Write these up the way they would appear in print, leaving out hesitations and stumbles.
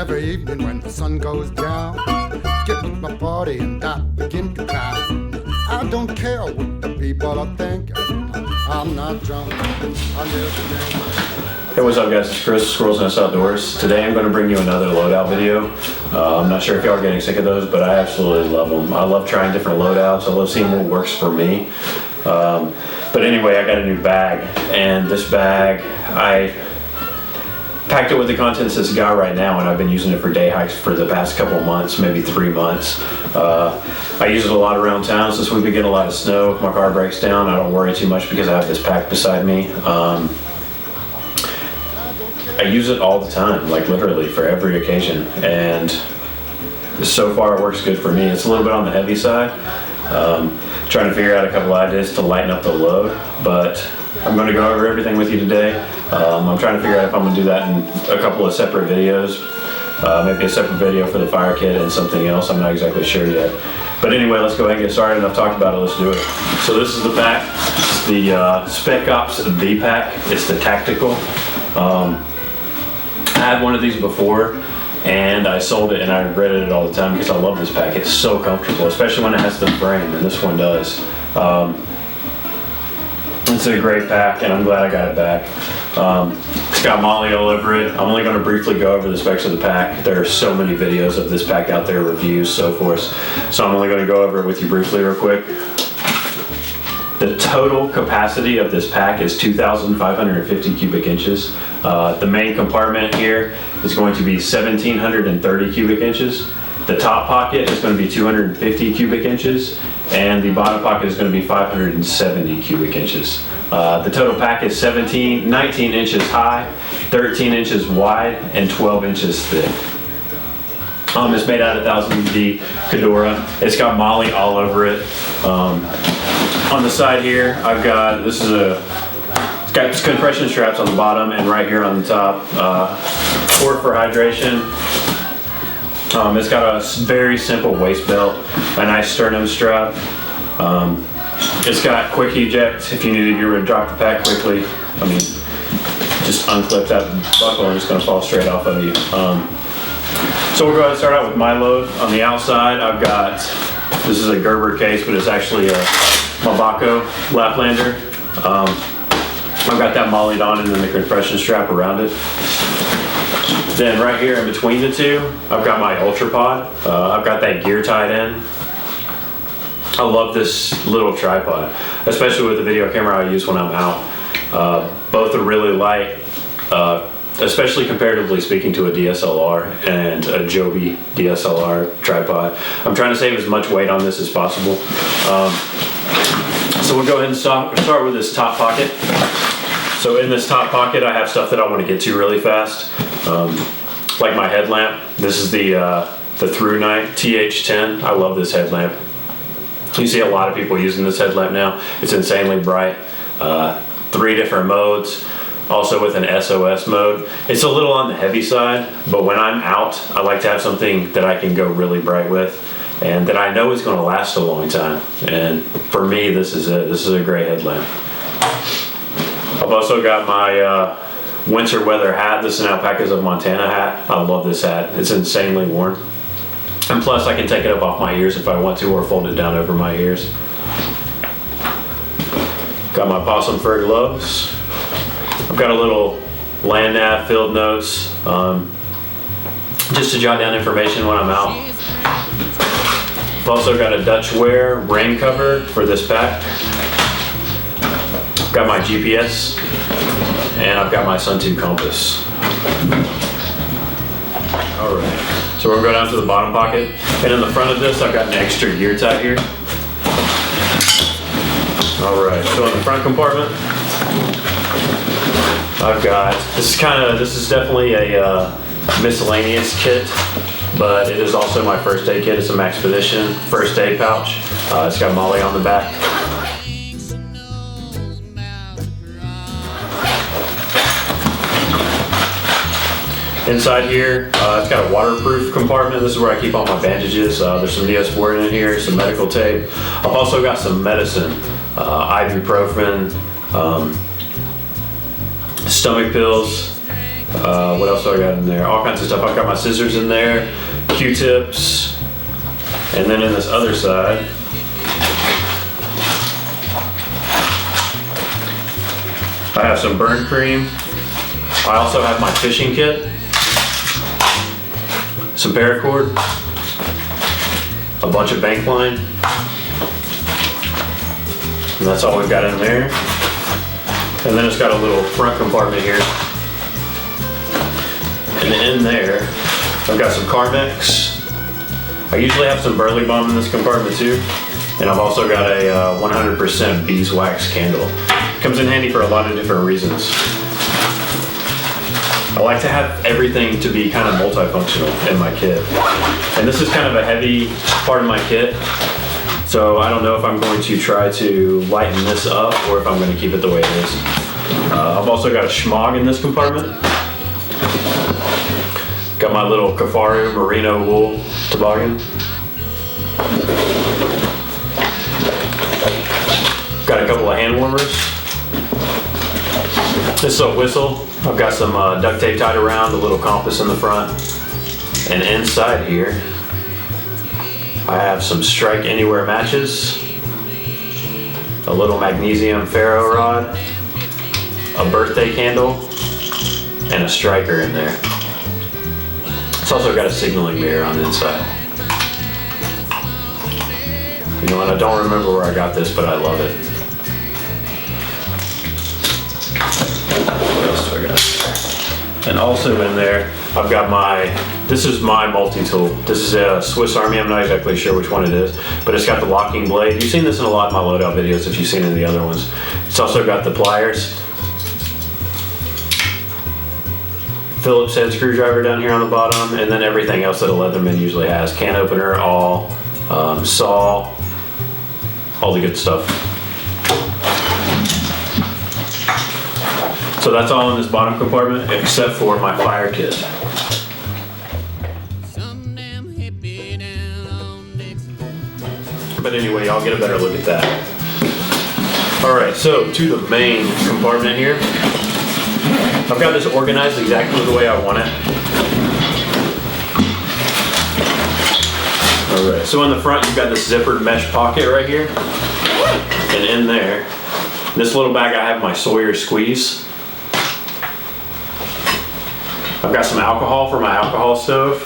every evening when the sun goes down, get with my party and I begin to clown. I don't care what the people are thinking. I'm not drunk. I live again. Hey, what's up guys, it's Chris, Squirrels Nest Outdoors. Today I'm going to bring you another loadout video. I'm not sure if y'all are getting sick of those, but I absolutely love them. I love trying different loadouts. I love seeing what works for me. But anyway, I got a new bag, and this bag, I packed it with the contents it's got right now, and I've been using it for day hikes for the past couple months, maybe 3 months. I use it a lot around town since we've been getting a lot of snow. If my car breaks down, I don't worry too much because I have this pack beside me. I use it all the time, like literally for every occasion, and so far it works good for me. It's a little bit on the heavy side. Trying to figure out a couple ideas to lighten up the load, but I'm going to go over everything with you today. I'm trying to figure out if I'm going to do that in a couple of separate videos. Maybe a separate video for the fire kit and something else. I'm not exactly sure yet. But anyway, let's go ahead and get started. I've talked about it, let's do it. So this is the pack. It's the Spec Ops V pack. It's the tactical. I had one of these before and I sold it and I regretted it all the time because I love this pack. It's so comfortable, especially when it has the frame, and this one does. It's a great pack and I'm glad I got it back. It's got Molly all over it. I'm only going to briefly go over the specs of the pack. There are so many videos of this pack out there, reviews, so forth. So I'm only going to go over it with you briefly real quick. The total capacity of this pack is 2,550 cubic inches. The main compartment here is going to be 1,730 cubic inches. The top pocket is going to be 250 cubic inches, and the bottom pocket is going to be 570 cubic inches. The total pack is 19 inches high, 13 inches wide, and 12 inches thick. It's made out of 1000D Condor. It's got Molly all over it. On the side here, I've got, it's got compression straps on the bottom and right here on the top. Port for hydration. It's got a very simple waist belt, a nice sternum strap. It's got quick eject if you need to get rid of drop the pack quickly. I mean, just unclip that buckle and it's going to fall straight off of you. So we'll go ahead and start out with my load. On the outside, I've got, this is a Gerber case, but it's actually a Bacho Laplander. I've got that mollied on and then the compression strap around it. Then right here in between the two, I've got my Ultrapod. I've got that gear tied in. I love this little tripod, especially with the video camera I use when I'm out. Both are really light, especially comparatively speaking to a DSLR and a Joby DSLR tripod. I'm trying to save as much weight on this as possible. So we'll go ahead and start with this top pocket. So in this top pocket, I have stuff that I want to get to really fast, like my headlamp. This is the Thrunite TH10. I love this headlamp. You see a lot of people using this headlamp now. It's insanely bright. 3 different modes, also with an SOS mode. It's a little on the heavy side, but when I'm out, I like to have something that I can go really bright with and that I know is going to last a long time. And for me, this is it. This is a great headlamp. I've also got my winter weather hat. This is an Alpacas of Montana hat. I love this hat. It's insanely warm. And plus I can take it up off my ears if I want to, or fold it down over my ears. Got my possum fur gloves. I've got a little land nav, field notes, just to jot down information when I'm out. I've also got a Dutch wear rain cover for this pack. I've got my GPS, and I've got my Suunto compass. Alright, so we're going to go down to the bottom pocket, and in the front of this I've got an extra gear tie here. Alright, so in the front compartment I've got, this is definitely a miscellaneous kit, but it is also my first aid kit. It's a Maxpedition first aid pouch. It's got Molly on the back. Inside here, it's got a waterproof compartment. This is where I keep all my bandages. There's some Neosporin in here, some medical tape. I've also got some medicine, ibuprofen, stomach pills, What else do I got in there? All kinds of stuff. I've got my scissors in there, Q-tips, and then in this other side, I have some burn cream. I also have my fishing kit, some paracord, a bunch of bank line, and that's all we've got in there. And then it's got a little front compartment here. And in there, I've got some Carmex. I usually have some Burley Bomb in this compartment too. And I've also got a 100% beeswax candle. Comes in handy for a lot of different reasons. I like to have everything to be kind of multifunctional in my kit. And this is kind of a heavy part of my kit. So I don't know if I'm going to try to lighten this up or if I'm going to keep it the way it is. I've also got a schmog in this compartment. Got my little Kafaru merino wool toboggan. Got a couple of hand warmers. This is a whistle. I've got some duct tape tied around, a little compass in the front. And inside here, I have some Strike Anywhere matches, a little magnesium ferro rod, a birthday candle, and a striker in there. It's also got a signaling mirror on the inside. You know what, I don't remember where I got this, but I love it. What else do I got? And also in there, I've got this is my multi-tool. This is a Swiss Army, I'm not exactly sure which one it is, but it's got the locking blade. You've seen this in a lot of my loadout videos if you've seen any of the other ones. It's also got the pliers. Phillips head screwdriver down here on the bottom, and then everything else that a Leatherman usually has. Can opener, awl, saw, all the good stuff. So that's all in this bottom compartment except for my fire kit. But anyway, I'll get a better look at that. Alright, so to the main compartment here. I've got this organized exactly the way I want it. Alright, so in the front you've got this zippered mesh pocket right here. And in there, this little bag I have my Sawyer squeeze. I've got some alcohol for my alcohol stove.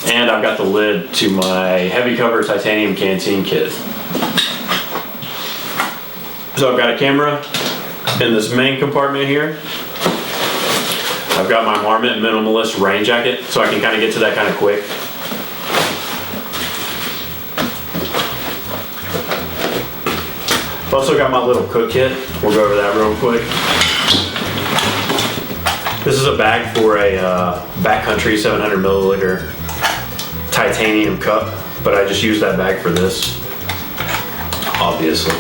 And I've got the lid to my heavy cover titanium canteen kit. So I've got a camera in this main compartment here. I've got my Marmot Minimalist rain jacket, so I can kind of get to that kind of quick. I've also got my little cook kit. We'll go over that real quick. This is a bag for a backcountry 700 milliliter titanium cup, but I just use that bag for this, obviously.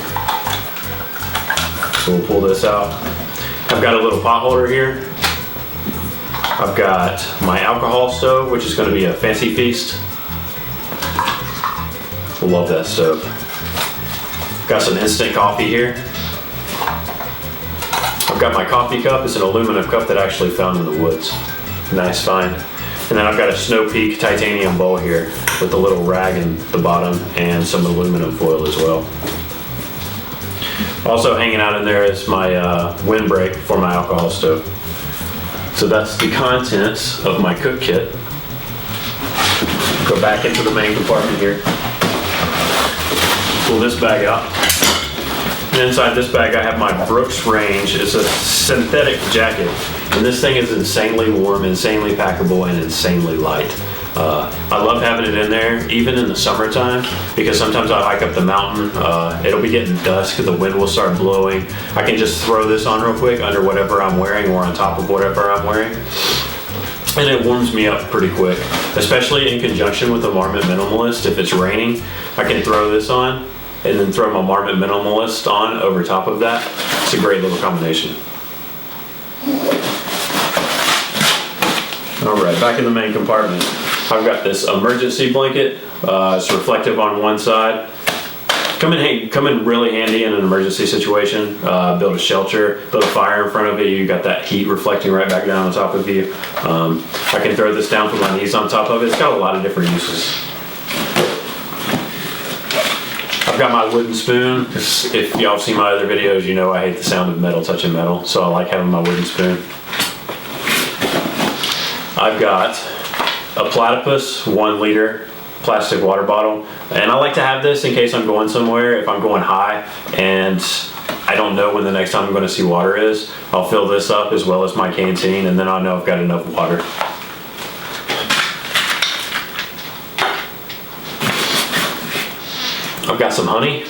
So we'll pull this out. I've got a little pot holder here. I've got my alcohol stove, which is going to be a Fancee Feest. Love that stove. Got some instant coffee here. I've got my coffee cup. It's an aluminum cup that I actually found in the woods. Nice find. And then I've got a Snow Peak titanium bowl here with a little rag in the bottom and some aluminum foil as well. Also hanging out in there is my windbreak for my alcohol stove. So that's the contents of my cook kit. Go back into the main compartment here. Pull this bag out. And inside this bag I have my Brooks Range. It's a synthetic jacket. And this thing is insanely warm, insanely packable, and insanely light. I love having it in there, even in the summertime, because sometimes I hike up the mountain. It'll be getting dusk, the wind will start blowing. I can just throw this on real quick under whatever I'm wearing or on top of whatever I'm wearing. And it warms me up pretty quick, especially in conjunction with the Marmot Minimalist. If it's raining, I can throw this on and then throw my Marmot Minimalist on over top of that. It's a great little combination. Alright, back in the main compartment. I've got this emergency blanket. It's reflective on one side. come in really handy in an emergency situation. Build a shelter, build a fire in front of it. You got that heat reflecting right back down on top of you. I can throw this down, put my knees on top of it. It's got a lot of different uses. I've got my wooden spoon. If y'all have seen my other videos, you know I hate the sound of metal touching metal, so I like having my wooden spoon. I've got a Platypus 1 liter plastic water bottle, and I like to have this in case I'm going somewhere. If I'm going high and I don't know when the next time I'm going to see water is, I'll fill this up as well as my canteen, and then I'll know I've got enough water. I've got some honey.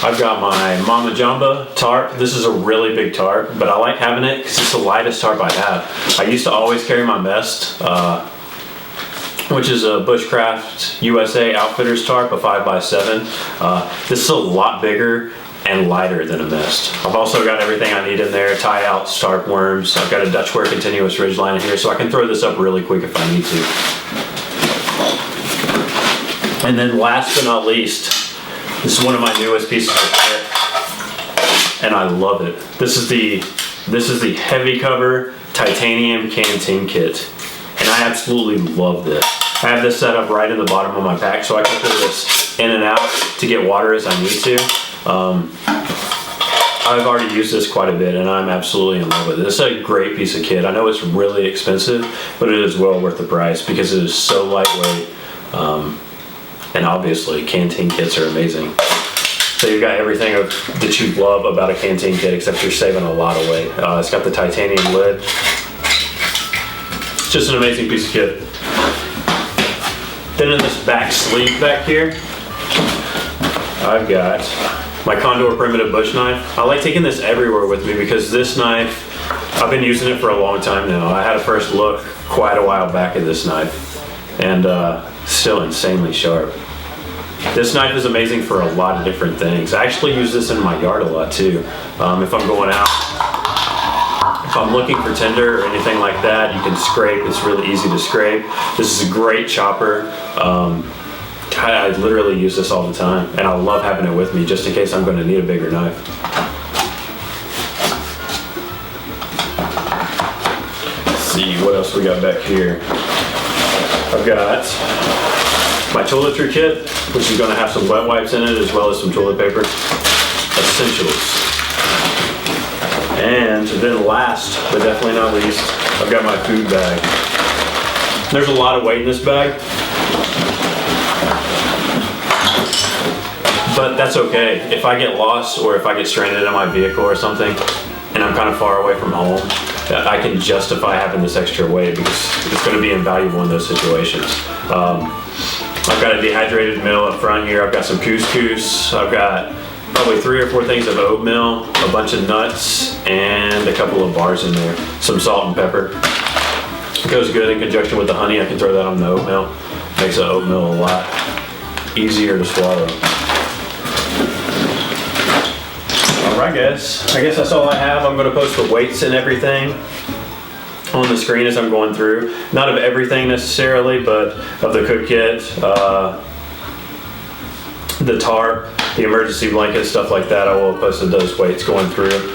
I've got my Mamajamba tarp. This is a really big tarp, but I like having it because it's the lightest tarp I have. I used to always carry my Mest, which is a Bushcraft USA Outfitters tarp, a 5x7. This is a lot bigger and lighter than a Mest. I've also got everything I need in there, tie outs, tarp worms. I've got a Dutch wear continuous ridgeline in here, so I can throw this up really quick if I need to. And then last but not least, this is one of my newest pieces of kit, and I love it. This is the heavy cover titanium canteen kit, and I absolutely love this. I have this set up right in the bottom of my pack, so I can put this in and out to get water as I need to. I've already used this quite a bit, and I'm absolutely in love with it. This is a great piece of kit. I know it's really expensive, but it is well worth the price because it is so lightweight. And obviously, canteen kits are amazing. So you've got everything that you love about a canteen kit, except you're saving a lot of weight. It's got the titanium lid. It's just an amazing piece of kit. Then in this back sleeve back here, I've got my Condor primitive bush knife. I like taking this everywhere with me because this knife, I've been using it for a long time now. I had a first look quite a while back at this knife, and still insanely sharp. This knife is amazing for a lot of different things. I actually use this in my yard a lot too. If I'm going out, if I'm looking for tinder or anything like that, you can scrape. It's really easy to scrape. This is a great chopper. I literally use this all the time, and I love having it with me just in case I'm going to need a bigger knife. Let's see what else we got back here. I've got my toiletry kit, which is going to have some wet wipes in it as well as some toilet paper. Essentials. And then last, but definitely not least, I've got my food bag. There's a lot of weight in this bag, but that's okay. If I get lost or if I get stranded in my vehicle or something, and I'm kind of far away from home, I can justify having this extra weight because it's going to be invaluable in those situations. I've got a dehydrated meal up front here. I've got some couscous. I've got probably 3 or 4 things of oatmeal, a bunch of nuts, and a couple of bars in there. Some salt and pepper. It goes good in conjunction with the honey. I can throw that on the oatmeal. Makes the oatmeal a lot easier to swallow. Alright guys, I guess that's all I have. I'm going to post the weights and everything on the screen as I'm going through. Not of everything necessarily, but of the cook kit, the tarp, the emergency blanket, stuff like that. I will have posted those weights going through.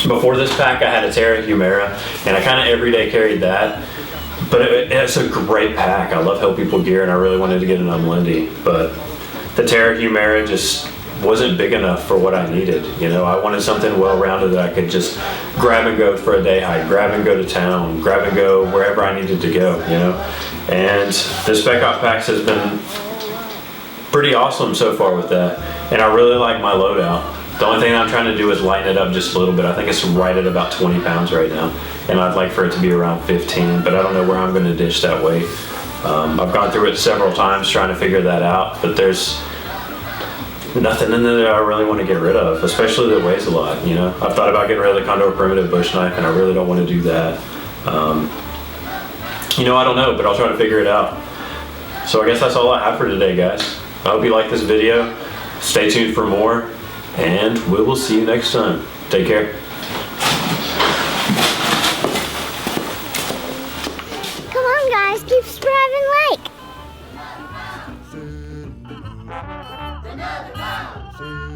Before this pack I had a T.H.E Humera, and I kind of everyday carried that. But it's a great pack. I love Help People gear, and I really wanted to get an Unlindy. But the T.H.E Humera just wasn't big enough for what I needed. You know, I wanted something well-rounded that I could just grab and go for a day hike, grab and go to town, grab and go wherever I needed to go, you know. And the Spec Ops packs has been pretty awesome so far with that. And I really like my loadout. The only thing I'm trying to do is lighten it up just a little bit. I think it's right at about 20 pounds right now. And I'd like for it to be around 15, but I don't know where I'm going to ditch that weight. I've gone through it several times trying to figure that out, but there's nothing in there that I really want to get rid of, especially that weighs a lot, you know. I've thought about getting rid of the Condor primitive bush knife, and I really don't want to do that. You know, I don't know, but I'll try to figure it out. So I guess that's all I have for today, guys. I hope you like this video. Stay tuned for more, and we will see you next time. Take care. Come on, guys, keep subscribing, like. See